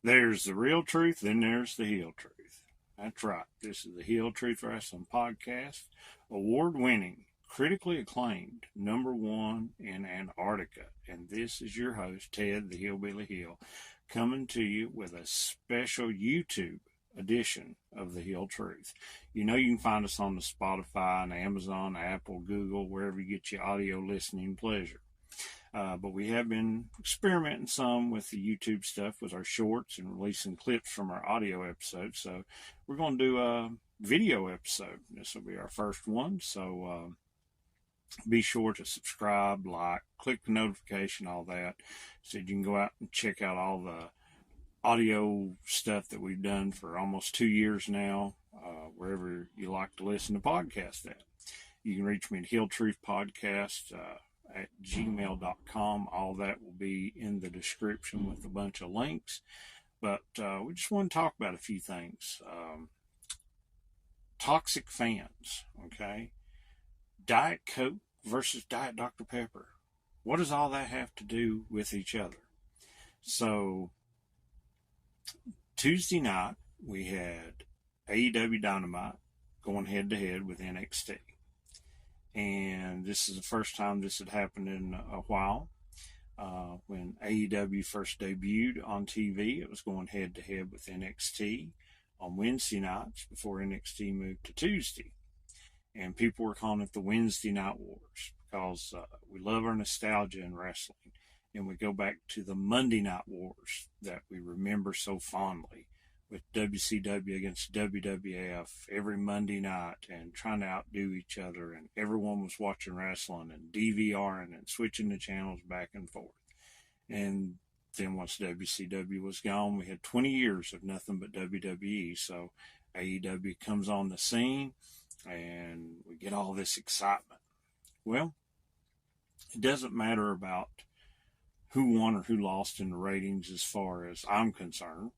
There's the real truth, then there's the heel truth. That's right. This is the Heel Truth Wrestling Podcast, award-winning, critically acclaimed, #1 in Antarctica. And this is your host, Ted the Hillbilly Hill, coming to you with a special YouTube edition of the Heel Truth. You know you can find us on the Spotify and Amazon, Apple, Google, wherever you get your audio listening pleasure. But we have been experimenting some with the YouTube stuff with our shorts and releasing clips from our audio episodes. So we're going to do a video episode. This will be our first one. So be sure to subscribe, like, click the notification, all that. So you can go out and check out all the audio stuff that we've done for almost 2 years now, wherever you like to listen to podcasts at. You can reach me at Heel Truth Podcast at gmail.com. All that will be in the description with a bunch of links. But we just want to talk about a few things. Toxic fans, okay? Diet Coke versus Diet Dr. Pepper. What does all that have to do with each other? So, Tuesday night, we had AEW Dynamite going head-to-head with NXT. And this is the first time this had happened in a while. When AEW first debuted on TV, it was going head-to-head with NXT on Wednesday nights before NXT moved to Tuesday. And people were calling it the Wednesday Night Wars because we love our nostalgia in wrestling. And we go back to the Monday Night Wars that we remember so fondly, with WCW against WWF every Monday night and trying to outdo each other, and everyone was watching wrestling and DVRing and switching the channels back and forth. And then once WCW was gone, we had 20 years of nothing but WWE. So AEW comes on the scene and we get all this excitement. Well, it doesn't matter about who won or who lost in the ratings as far as I'm concerned,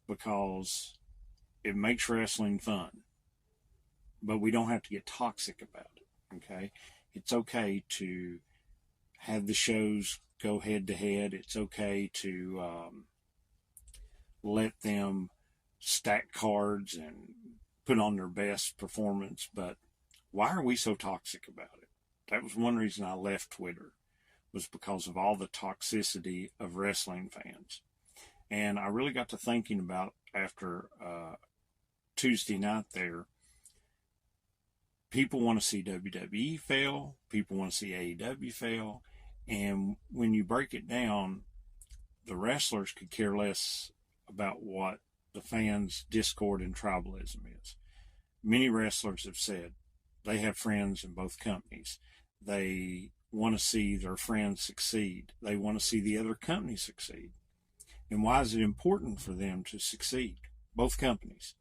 because it makes wrestling fun. But we don't have to get toxic about it, okay? It's okay to have the shows go head-to-head. It's okay to let them stack cards and put on their best performance. But why are we so toxic about it? That was one reason I left Twitter, was because of all the toxicity of wrestling fans. And I really got to thinking about, after Tuesday night there, people want to see WWE fail. People want to see AEW fail. And when you break it down, the wrestlers could care less about what the fans' discord and tribalism is. Many wrestlers have said they have friends in both companies. They want to see their friends succeed. They want to see the other company succeed. And why is it important for them to succeed? Both companies.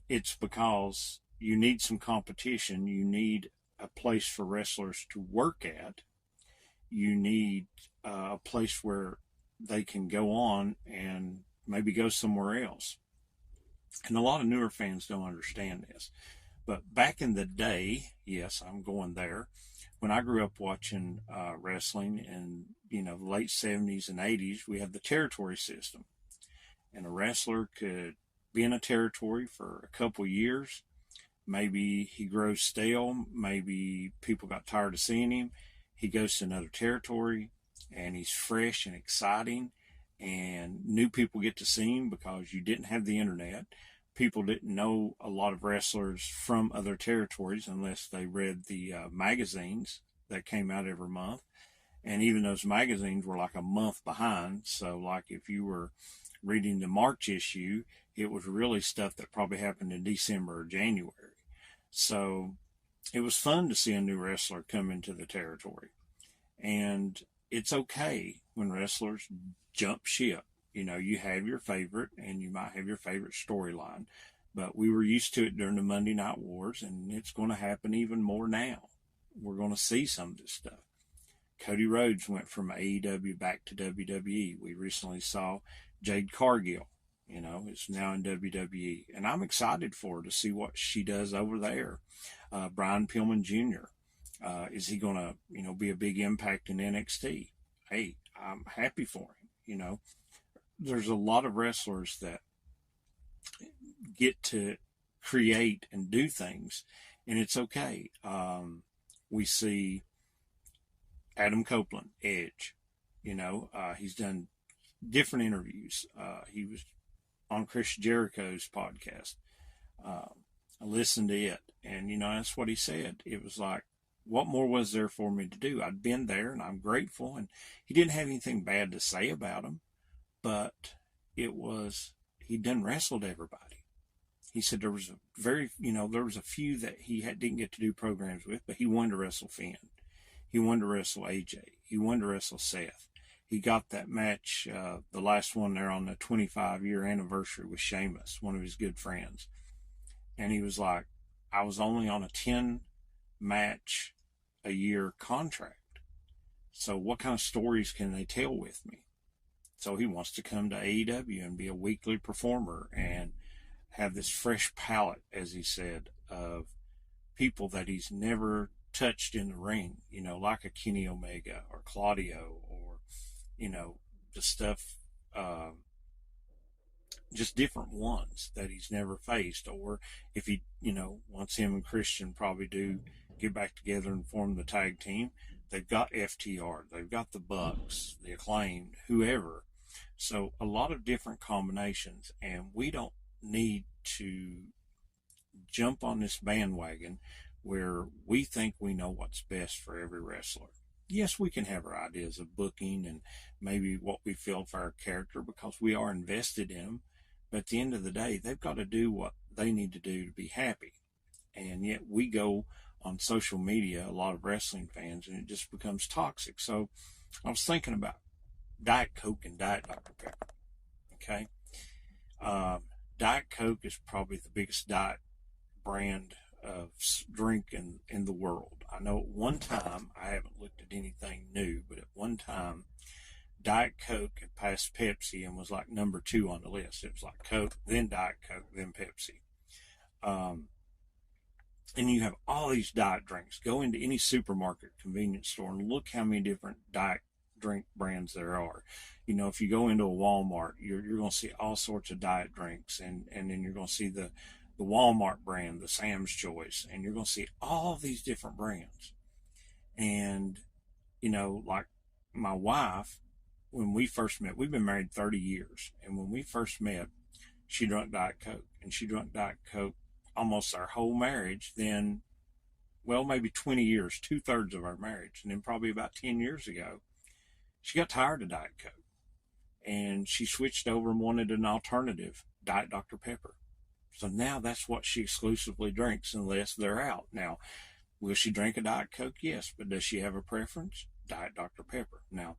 It's because you need some competition. You need a place for wrestlers to work at. You need a place where they can go on and maybe go somewhere else. And a lot of newer fans don't understand this. But back in the day, yes, I'm going there, when I grew up watching wrestling in the late 70s and 80s, we had the territory system. And a wrestler could be in a territory for a couple years. Maybe he grows stale. Maybe people got tired of seeing him. He goes to another territory, and he's fresh and exciting. And new people get to see him because you didn't have the internet. People didn't know a lot of wrestlers from other territories unless they read the magazines that came out every month. And even those magazines were like a month behind. So like if you were reading the March issue, it was really stuff that probably happened in December or January. So it was fun to see a new wrestler come into the territory. And it's okay when wrestlers jump ship. You have your favorite, and you might have your favorite storyline. But we were used to it during the Monday Night Wars, and it's going to happen even more now. We're going to see some of this stuff. Cody Rhodes went from AEW back to WWE. We recently saw Jade Cargill, is now in WWE. And I'm excited for her to see what she does over there. Brian Pillman Jr., is he going to, be a big impact in NXT? Hey, I'm happy for him, there's a lot of wrestlers that get to create and do things, and it's okay. We see Adam Copeland, Edge. He's done different interviews. He was on Chris Jericho's podcast. I listened to it, and that's what he said. It was like, what more was there for me to do? I'd been there, and I'm grateful. And he didn't have anything bad to say about him, but he'd done wrestled everybody. He said there was there was a few that he didn't get to do programs with, but he wanted to wrestle Finn. He wanted to wrestle AJ. He wanted to wrestle Seth. He got that match, the last one there on the 25-year anniversary with Sheamus, one of his good friends. And he was like, I was only on a 10-match a year contract. So what kind of stories can they tell with me? So he wants to come to AEW and be a weekly performer and have this fresh palette, as he said, of people that he's never touched in the ring, like a Kenny Omega or Claudio or, the stuff, just different ones that he's never faced. Or if he, once him and Christian probably do get back together and form the tag team, they've got FTR, they've got the Bucks, the Acclaimed, whoever. So a lot of different combinations, and we don't need to jump on this bandwagon where we think we know what's best for every wrestler. Yes, we can have our ideas of booking and maybe what we feel for our character because we are invested in them. But at the end of the day, they've got to do what they need to do to be happy. And yet we go on social media, a lot of wrestling fans, and it just becomes toxic. So I was thinking about Diet Coke and Diet Dr. Pepper. Okay. Diet Coke is probably the biggest diet brand of drink in the world. I know at one time, I haven't looked at anything new, but at one time, Diet Coke had passed Pepsi and was like number 2 on the list. It was like Coke, then Diet Coke, then Pepsi. And you have all these diet drinks. Go into any supermarket, convenience store, and look how many different diet drink brands there are. If you go into a Walmart, you're going to see all sorts of diet drinks, and then you're going to see the Walmart brand, the Sam's Choice, and you're going to see all these different brands. And, like my wife, when we first met, we've been married 30 years. And when we first met, she drank Diet Coke, and she drank Diet Coke almost our whole marriage. Then, well, maybe 20 years, 2/3 of our marriage. And then probably about 10 years ago, she got tired of Diet Coke, and she switched over and wanted an alternative, Diet Dr. Pepper. So now that's what she exclusively drinks unless they're out. Now, will she drink a Diet Coke? Yes. But does she have a preference? Diet Dr. Pepper. Now,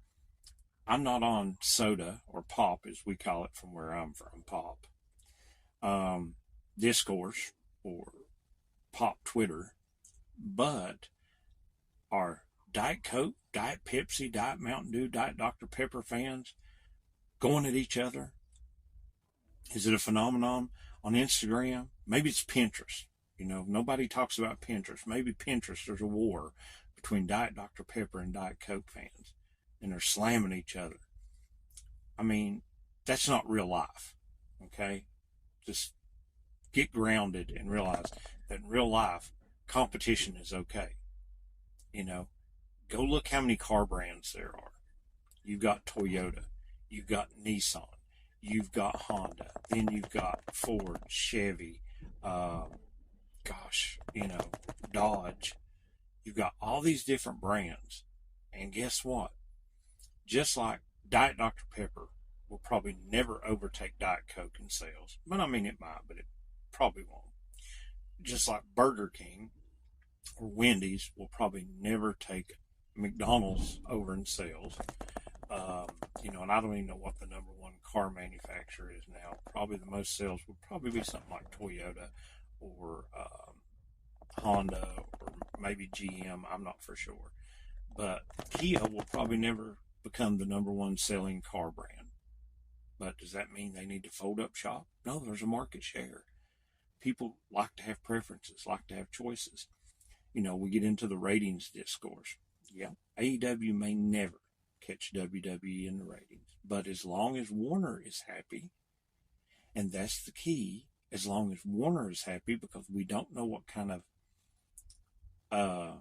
I'm not on soda or pop, as we call it from where I'm from, pop. Discourse or pop Twitter. But are Diet Coke, Diet Pepsi, Diet Mountain Dew, Diet Dr. Pepper fans going at each other? Is it a phenomenon on Instagram? Maybe it's Pinterest. Nobody talks about Pinterest. Maybe Pinterest, there's a war between Diet Dr. Pepper and Diet Coke fans, and they're slamming each other. I mean, that's not real life, okay? Just get grounded and realize that in real life, competition is okay. Go look how many car brands there are. You've got Toyota, you've got Nissan, you've got Honda, then you've got Ford, Chevy, Dodge. You've got all these different brands. And guess what? Just like Diet Dr. Pepper will probably never overtake Diet Coke in sales. But I mean, it might, but it probably won't. Just like Burger King or Wendy's will probably never take McDonald's over in sales. And I don't even know what the number one car manufacturer is now. Probably the most sales would probably be something like Toyota or Honda or maybe GM. I'm not for sure. But Kia will probably never become the number one selling car brand. But does that mean they need to fold up shop? No, there's a market share. People like to have preferences, like to have choices. We get into the ratings discourse. Yeah, AEW may never catch WWE in the ratings. But as long as Warner is happy, and that's the key, as long as Warner is happy, because we don't know what kind of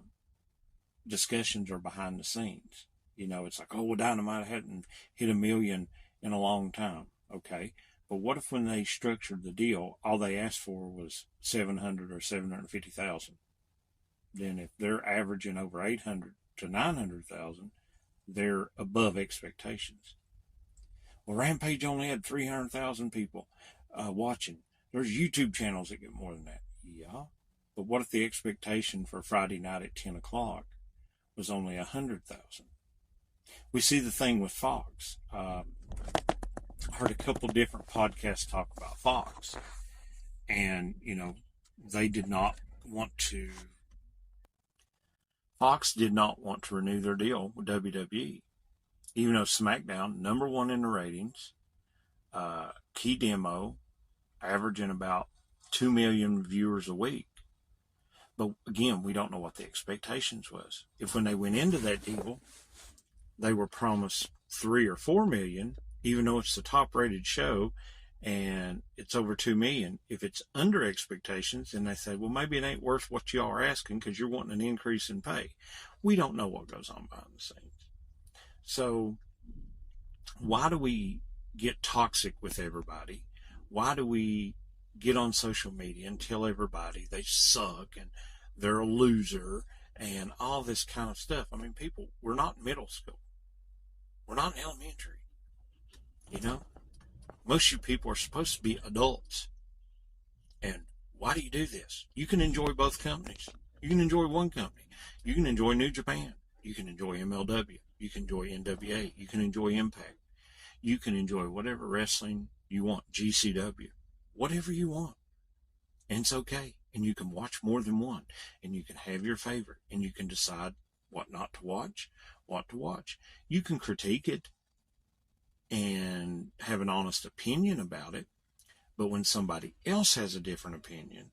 discussions are behind the scenes. You know, it's like, oh, well, Dynamite hadn't hit 1 million in a long time. Okay. But what if when they structured the deal, all they asked for was 700 or 750,000? Then if they're averaging over 800 to 900,000, they're above expectations. Well, Rampage only had 300,000 people watching. There's YouTube channels that get more than that. Yeah. But what if the expectation for Friday night at 10 o'clock was only 100,000? We see the thing with Fox. I heard a couple different podcasts talk about Fox, and they did not want to. Fox did not want to renew their deal with WWE, even though SmackDown #1 in the ratings, key demo, averaging about 2 million viewers a week. But again, we don't know what the expectations was. If when they went into that deal, they were promised 3 or 4 million, even though it's the top rated show and it's over 2 million. If it's under expectations, then they say, well, maybe it ain't worth what y'all are asking because you're wanting an increase in pay. We don't know what goes on behind the scenes. So why do we get toxic with everybody? Why do we get on social media and tell everybody they suck and they're a loser and all this kind of stuff? I mean, people, we're not in middle school. We're not in elementary. Most of you people are supposed to be adults. And why do you do this? You can enjoy both companies. You can enjoy one company. You can enjoy New Japan. You can enjoy MLW. You can enjoy NWA. You can enjoy Impact. You can enjoy whatever wrestling you want, GCW, whatever you want. And it's okay. And you can watch more than one. And you can have your favorite. And you can decide what not to watch, what to watch. You can critique it and have an honest opinion about it. But when somebody else has a different opinion,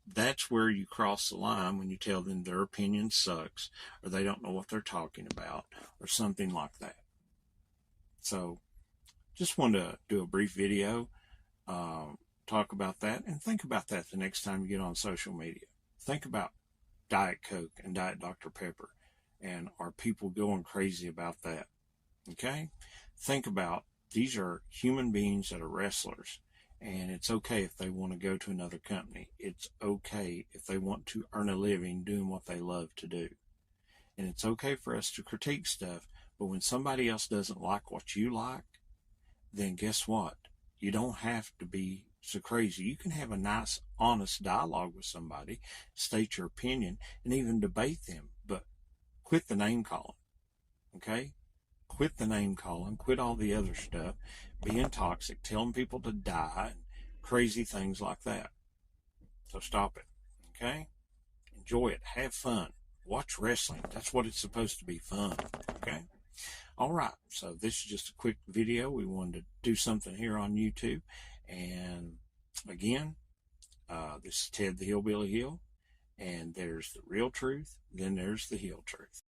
that's where you cross the line when you tell them their opinion sucks or they don't know what they're talking about or something like that. So just wanted to do a brief video, talk about that, and think about that the next time you get on social media. Think about Diet Coke and Diet Dr. Pepper, and are people going crazy about that? Okay? Think about, these are human beings that are wrestlers, and it's okay if they want to go to another company. It's okay if they want to earn a living doing what they love to do. And it's okay for us to critique stuff, but when somebody else doesn't like what you like, then guess what? You don't have to be so crazy. You can have a nice, honest dialogue with somebody, state your opinion, and even debate them, but quit the name calling, okay? Quit the name calling, quit all the other stuff, being toxic, telling people to die, and crazy things like that. So stop it, okay? Enjoy it, have fun, watch wrestling. That's what it's supposed to be, fun, okay? All right, so this is just a quick video. We wanted to do something here on YouTube. And again, this is Ted the Hillbilly Hill, and there's the real truth, then there's the heel truth.